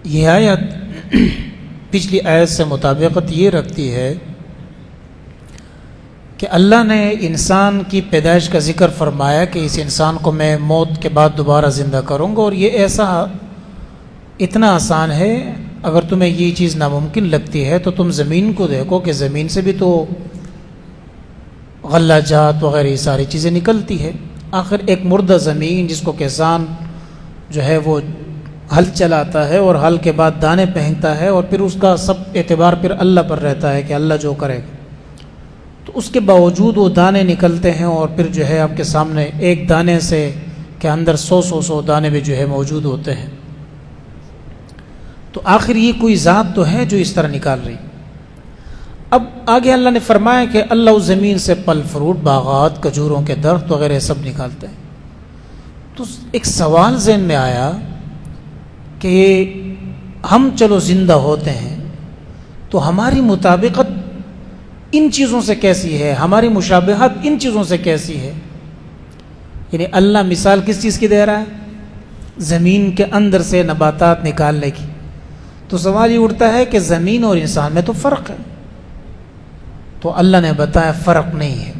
یہ آیت پچھلی آیت سے مطابقت یہ رکھتی ہے کہ اللہ نے انسان کی پیدائش کا ذکر فرمایا کہ اس انسان کو میں موت کے بعد دوبارہ زندہ کروں گا، اور یہ اتنا آسان ہے۔ اگر تمہیں یہ چیز ناممکن لگتی ہے تو تم زمین کو دیکھو کہ زمین سے بھی تو غلہ جات وغیرہ یہ ساری چیزیں نکلتی ہے۔ آخر ایک مردہ زمین جس کو کسان جو ہے وہ ہل چلاتا ہے اور ہل کے بعد دانے پہنتا ہے، اور پھر اس کا سب اعتبار پھر اللہ پر رہتا ہے کہ اللہ جو کرے گا، تو اس کے باوجود وہ دانے نکلتے ہیں، اور پھر جو ہے آپ کے سامنے ایک دانے سے کے اندر 100 دانے بھی جو ہے موجود ہوتے ہیں۔ تو آخر یہ کوئی ذات تو ہے جو اس طرح نکال رہی۔ اب آگے اللہ نے فرمایا کہ اللہ اس زمین سے پھل فروٹ، باغات، کھجوروں کے درخت وغیرہ سب نکالتے ہیں۔ تو ایک سوال ذہن میں آیا کہ ہم چلو زندہ ہوتے ہیں تو ہماری مطابقت ان چیزوں سے کیسی ہے، ہماری مشابہت ان چیزوں سے کیسی ہے؟ یعنی اللہ مثال کس چیز کی دے رہا ہے؟ زمین کے اندر سے نباتات نکالنے کی۔ تو سوال یہ اٹھتا ہے کہ زمین اور انسان میں تو فرق ہے۔ تو اللہ نے بتایا فرق نہیں ہے،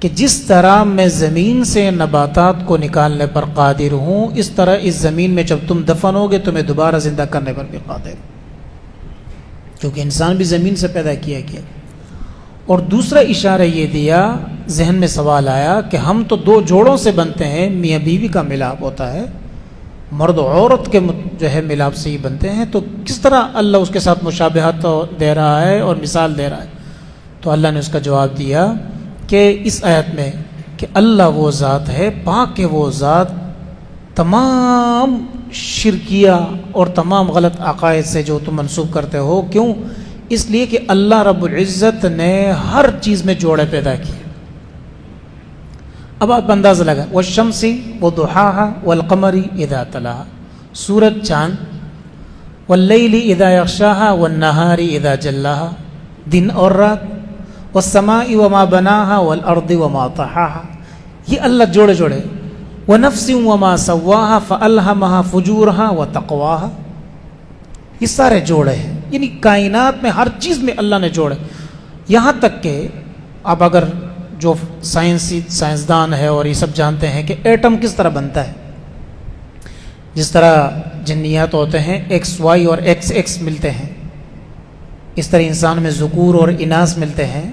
کہ جس طرح میں زمین سے نباتات کو نکالنے پر قادر ہوں، اس طرح اس زمین میں جب تم دفن ہوگے تمہیں دوبارہ زندہ کرنے پر بھی قادر ہوں، کیونکہ انسان بھی زمین سے پیدا کیا گیا۔ اور دوسرا اشارہ یہ دیا، ذہن میں سوال آیا کہ ہم تو دو جوڑوں سے بنتے ہیں، میاں بیوی کا ملاپ ہوتا ہے، مرد و عورت کے جو ہے ملاپ سے ہی بنتے ہیں، تو کس طرح اللہ اس کے ساتھ مشابہت دے رہا ہے اور مثال دے رہا ہے؟ تو اللہ نے اس کا جواب دیا کہ اس آیت میں کہ اللہ وہ ذات ہے، پاک ہے وہ ذات تمام شرکیہ اور تمام غلط عقائد سے جو تم منسوب کرتے ہو۔ کیوں؟ اس لیے کہ اللہ رب العزت نے ہر چیز میں جوڑے پیدا کیے۔ اب آپ اندازہ لگا، والشمس وضحاها والقمر اذا تلاها، سورج چاند، واللیل اذا یغشاها والنہار اذا جلاها، دن اور رات، والسماء وما بناها والارض وما طحاها، یہ اللہ جوڑے جوڑے، ونفس وما سواها فالہمها فجورها وتقواها، یہ سارے جوڑے ہیں۔ یعنی کائنات میں ہر چیز میں اللہ نے جوڑے، یہاں تک کہ آپ اگر جو سائنسدان ہے اور یہ سب جانتے ہیں کہ ایٹم کس طرح بنتا ہے، جس طرح جنیات ہوتے ہیں ایکس وائی اور ایکس ایکس ملتے ہیں، اس طرح انسان میں ذکور اور اناث ملتے ہیں،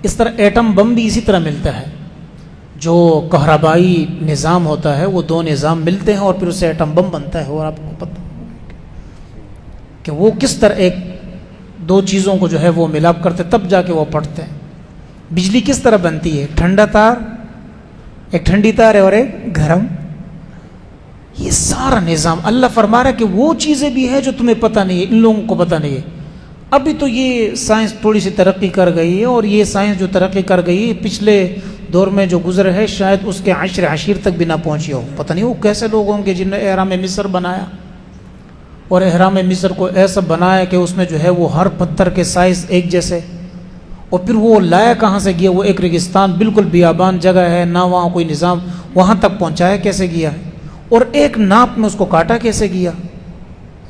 اس طرح ایٹم بم بھی اسی طرح ملتا ہے۔ جو کہربائی نظام ہوتا ہے وہ دو نظام ملتے ہیں اور پھر اس سے ایٹم بم بنتا ہے۔ اور آپ کو پتہ کہ وہ کس طرح ایک دو چیزوں کو جو ہے وہ ملاپ کرتے تب جا کے وہ پڑھتے ہیں۔ بجلی کس طرح بنتی ہے؟ ٹھنڈا تار، ایک ٹھنڈی تار ہے اور ایک گرم، یہ سارا نظام اللہ فرما رہا ہے کہ وہ چیزیں بھی ہیں جو تمہیں پتہ نہیں ہے، ان لوگوں کو پتہ نہیں ہے۔ ابھی تو یہ سائنس تھوڑی سی ترقی کر گئی ہے، اور یہ سائنس جو ترقی کر گئی ہے پچھلے دور میں جو گزر ہے شاید اس کے عشر عشیر تک بھی نہ پہنچی ہو۔ پتہ نہیں وہ کیسے لوگ ہوں گے جن نے اہرام مصر بنایا، اور اہرام مصر کو ایسا بنایا کہ اس میں جو ہے وہ ہر پتھر کے سائز ایک جیسے، اور پھر وہ لایا کہاں سے گیا؟ وہ ایک ریگستان بالکل بیابان جگہ ہے، نہ وہاں کوئی نظام، وہاں تک پہنچایا کیسے گیا ہے؟ اور ایک ناپ میں اس کو کاٹا کیسے گیا؟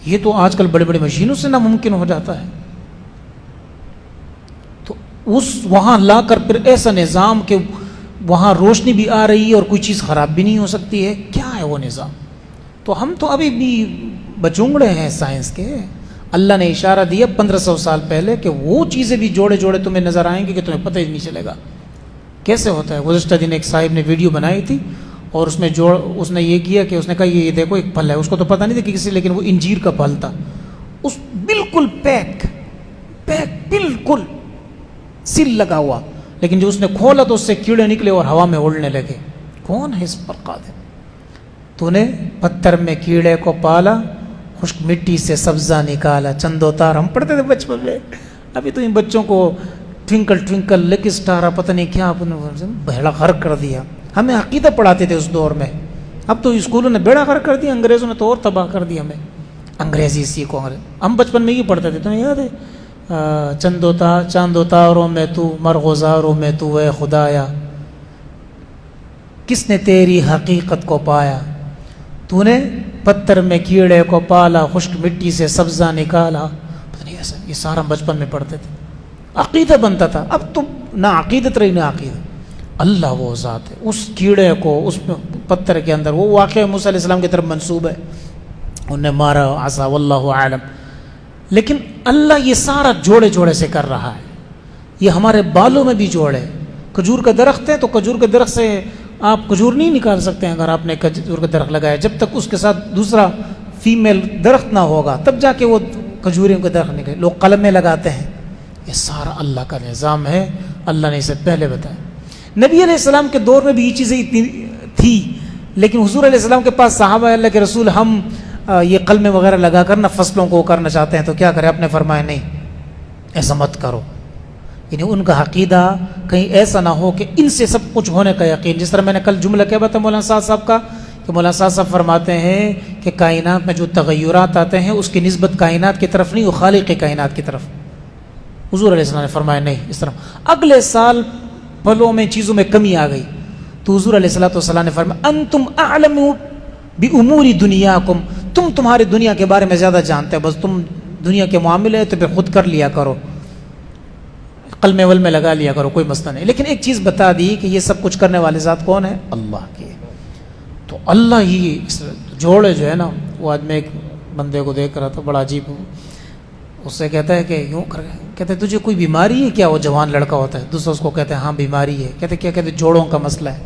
یہ تو آج کل بڑی بڑی مشینوں سے ناممکن ہو جاتا ہے۔ تو وہاں لا کر پھر ایسا نظام کہ وہاں روشنی بھی آ رہی ہے اور کوئی چیز خراب بھی نہیں ہو سکتی ہے، کیا ہے وہ نظام؟ تو ہم تو ابھی بھی بچونگڑے ہیں سائنس کے۔ اللہ نے اشارہ دیا 1500 سال پہلے کہ وہ چیزیں بھی جوڑے جوڑے تمہیں نظر آئیں گے کہ تمہیں پتہ ہی نہیں چلے گا کیسے ہوتا ہے۔ گزشتہ دن ایک صاحب نے ویڈیو بنائی تھی، اور اس میں اس نے یہ کیا کہ اس نے کہا یہ دیکھو ایک پھل ہے، اس کو تو پتہ نہیں تھا کہ کسی، لیکن وہ انجیر کا پھل تھا، اس بالکل پیک بالکل سیل لگا ہوا، لیکن جو اس نے کھولا تو اس سے کیڑے نکلے اور ہوا میں اڑنے لگے۔ کون ہے اس پر قادر؟ تو نے پتھر میں کیڑے کو پالا، خشک مٹی سے سبزہ نکالا، چندو تار ہم پڑھتے تھے بچپن میں۔ ابھی تو ان بچوں کو ٹوینکل ٹوینکل لٹل اسٹار پتہ نہیں کیا بھیڑا غرق کر دیا۔ ہمیں عقیدہ پڑھاتے تھے اس دور میں، اب تو اسکولوں نے بیڑا غرق کر دیا، انگریزوں نے تو اور تباہ کر دیا ہمیں۔ انگریزی سیکھو، ہم بچپن میں یہ پڑھتے تھے، تمہیں یاد ہے؟ چاندو تاروں میں تو، مرغزاروں میں تو اے خدایا، کس نے تیری حقیقت کو پایا؟ تو نے پتھر میں کیڑے کو پالا، خشک مٹی سے سبزہ نکالا. پتہ نہیں ایسا، یہ سارا بچپن میں پڑھتے تھے. عقیدہ بنتا تھا. اب تو نہ عقیدت رہی نہ عقیدہ. اللہ وہ ذات ہے. اس کیڑے کو اس پتھر کے اندر، وہ واقعہ موسیٰ علیہ السلام کی طرف منسوب ہے، انہوں نے مارا عصا، واللہ عالم. لیکن اللہ یہ سارا جوڑے جوڑے سے کر رہا ہے. یہ ہمارے بالوں میں بھی جوڑے. کھجور کا درخت ہے تو کھجور کے درخت سے آپ کھجور نہیں نکال سکتے ہیں. اگر آپ نے کھجور کا درخت لگایا، جب تک اس کے ساتھ دوسرا فیمیل درخت نہ ہوگا تب جا کے وہ کھجوریوں کے درخت نکلے. لوگ قلمیں لگاتے ہیں. یہ سارا اللہ کا نظام ہے. اللہ نے اسے پہلے بتایا. نبی علیہ السلام کے دور میں بھی یہ چیزیں اتنی تھی، لیکن حضور علیہ السلام کے پاس صحابہ اللہ کے رسول ہم یہ قلمیں وغیرہ لگا کر نہ فصلوں کو کرنا چاہتے ہیں تو کیا کریں؟ آپ نے فرمایا نہیں، ایسا مت کرو. یعنی ان کا عقیدہ کہیں ایسا نہ ہو کہ ان سے سب کچھ ہونے کا یقین. جس طرح میں نے کل جملہ کیا بتا مولانا صاحب کا، کہ مولانا صاحب فرماتے ہیں کہ کائنات میں جو تغیرات آتے ہیں اس کی نسبت کائنات کی طرف نہیں، وہ خالق کائنات کی طرف. حضور علیہ السلام نے فرمایا نہیں اس طرح. اگلے سال پھلوں میں چیزوں میں کمی آ گئی تو حضور علیہ السلام نے فرمایا انتم اعلم بامور دنیاکم، تمہاری دنیا کے بارے میں زیادہ جانتے ہو، بس تم دنیا کے معاملے تو پھر خود کر لیا کرو، قلمے ولمے لگا لیا کرو، کوئی مسئلہ نہیں. لیکن ایک چیز بتا دی کہ یہ سب کچھ کرنے والے ذات کون ہے؟ اللہ کی. تو اللہ ہی جوڑے جو ہے نا، وہ آج میں ایک بندے کو دیکھ رہا تھا بڑا عجیب، اس سے کہتا ہے کہ یوں کر کہتے تجھے کوئی بیماری ہے کیا؟ وہ جوان لڑکا ہوتا ہے. دوسرا اس کو کہتے ہیں ہاں بیماری ہے. کہتے کیا؟ کہتے جوڑوں کا مسئلہ ہے،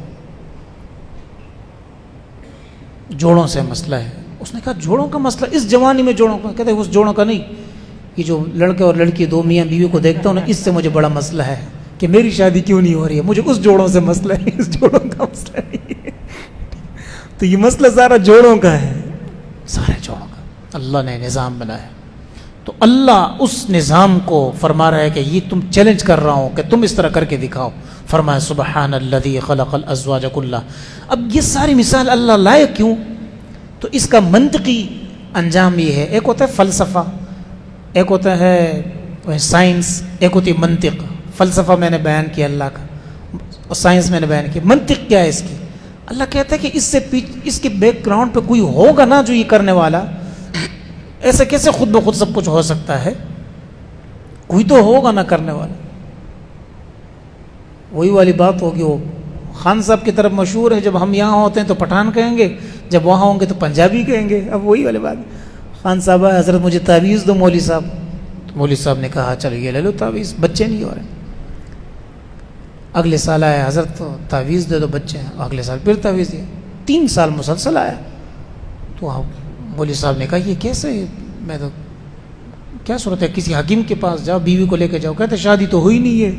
جوڑوں سے مسئلہ ہے. اس نے کہا جوڑوں کا مسئلہ اس جوانی میں جوڑوں کا؟ کہتے اس جوڑوں کا نہیں، یہ جو لڑکے اور لڑکی دو میاں بیوی کو دیکھتا ہوں نا، اس سے مجھے بڑا مسئلہ ہے کہ میری شادی کیوں نہیں ہو رہی ہے، مجھے اس جوڑوں سے مسئلہ ہے، اس جوڑوں کا مسئلہ نہیں ہے. تو یہ مسئلہ سارا جوڑوں کا ہے، سارے جوڑوں کا. اللہ نے نظام بنایا. تو اللہ اس نظام کو فرما رہا ہے کہ یہ تم چیلنج کر رہا ہوں کہ تم اس طرح کر کے دکھاؤ. فرمایا سبحان الذی خلق الازواج کلها. اب یہ ساری مثال اللہ لائے کیوں؟ تو اس کا منطقی انجام یہ ہے. ایک ہوتا ہے فلسفہ، ایک ہوتا ہے سائنس، ایک ہوتی ہے منطق. فلسفہ میں نے بیان کیا اللہ کا، اور سائنس میں نے بیان کیا. منطق کیا ہے اس کی؟ اللہ کہتا ہے کہ اس سے اس کے بیک گراؤنڈ پہ کوئی ہوگا نا جو یہ کرنے والا. ایسے کیسے خود بخود سب کچھ ہو سکتا ہے؟ کوئی تو ہوگا نا کرنے والا. وہی والی بات ہوگی. وہ خان صاحب کی طرف مشہور ہے، جب ہم یہاں ہوتے ہیں تو پٹھان کہیں گے، جب وہاں ہوں گے تو پنجابی کہیں گے. اب وہی والی بات، خان صاحب حضرت مجھے تعویذ دو مولوی صاحب. تو مولوی صاحب نے کہا چلو یہ لے لو تعویذ، بچے نہیں ہو رہے. اگلے سال آیا حضرت تو تعویذ دے دو بچے ہیں. اگلے سال پھر تعویذ دیا. 3 سال مسلسل آیا. تو مولوی صاحب نے کہا یہ کیسے؟ میں تو کیا صورت ہے؟ کسی حکیم کے پاس جاؤ، بیوی کو لے کے جاؤ. کہتے شادی تو ہوئی نہیں ہے.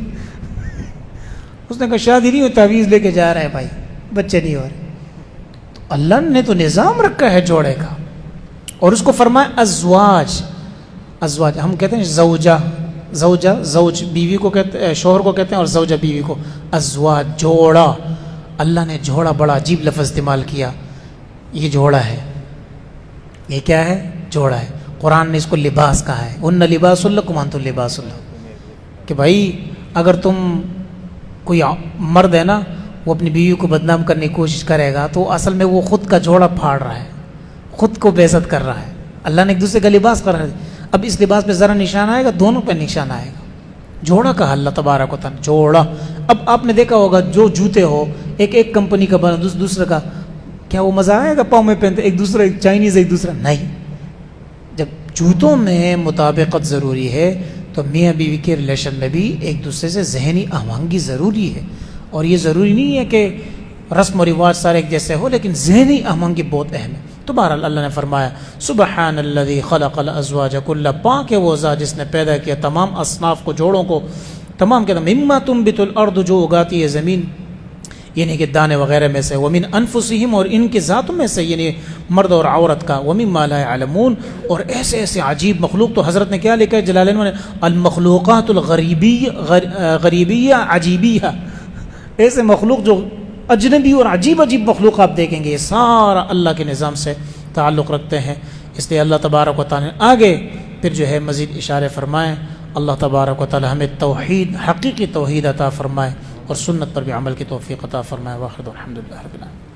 اس نے کہا شادی نہیں ہوئی، تعویذ لے کے جا رہے ہیں بھائی، بچے نہیں ہو رہے. تو اللہ نے تو نظام رکھا ہے جوڑے کا، اور اس کو فرمایا ازواج. ازواج ہم کہتے ہیں زوجہ، زوج بیوی کو کہتے ہیں، شوہر کو کہتے ہیں، اور زوجہ بیوی کو. ازواج جوڑا. اللہ نے جوڑا بڑا عجیب لفظ استعمال کیا. یہ جوڑا ہے. یہ کیا ہے؟ جوڑا ہے. قرآن نے اس کو لباس کہا ہے. ان لباس لکم وانتم لباس لہم. کہ بھائی اگر تم کوئی مرد ہے نا، وہ اپنی بیوی کو بدنام کرنے کی کوشش کرے گا تو اصل میں وہ خود کا جوڑا پھاڑ رہا ہے، خود کو بے عزت کر رہا ہے. اللہ نے ایک دوسرے کا لباس کر رہا ہے. اب اس لباس پہ ذرا نشان آئے گا، دونوں پہ نشان آئے گا. جوڑا کہا اللہ تبارک و تعالی، جوڑا. اب آپ نے دیکھا ہوگا جو جوتے ہو ایک کمپنی کا بنا دوسرے کا، کیا وہ مزہ آئے گا پاؤں میں پہنتے؟ ایک دوسرا چائنیز ایک دوسرا نہیں. جب جوتوں میں مطابقت ضروری ہے تو میاں بیوی کے ریلیشن میں بھی ایک دوسرے سے ذہنی آہنگی ضروری ہے. اور یہ ضروری نہیں ہے کہ رسم و رواج سارے ایک جیسے ہو، لیکن ذہنی آہنگی بہت اہم ہے. تو بہرحال اللہ نے فرمایا سبحان الذی خلق الازواج کلها. پاک ہے وہ ذات جس نے پیدا کیا تمام اصناف کو، جوڑوں کو تمام کے تمام. مما تنبت الارض، جو اگاتی ہے زمین، یعنی کہ دانے وغیرہ میں سے. ومن انفسہم، اور ان کے ذاتوں میں سے، یعنی مرد اور عورت کا. ومما لا يعلمون، اور ایسے ایسے عجیب مخلوق. تو حضرت نے کیا لکھا ہے جلالین نے؟ المخلوقات الغریبیہ عجیبیہ. ایسے مخلوق جو اجنبی اور عجیب مخلوق آپ دیکھیں گے، یہ سارا اللہ کے نظام سے تعلق رکھتے ہیں. اس لیے اللہ تبارک و تعالی آگے پھر جو ہے مزید اشارے فرمائیں. اللہ تبارک و تعالی ہمیں توحید، حقیقی توحید عطا فرمائے، اور سنت پر بھی عمل کی توفیق عطا فرمائے. واخر الحمدللہ رب العالمین.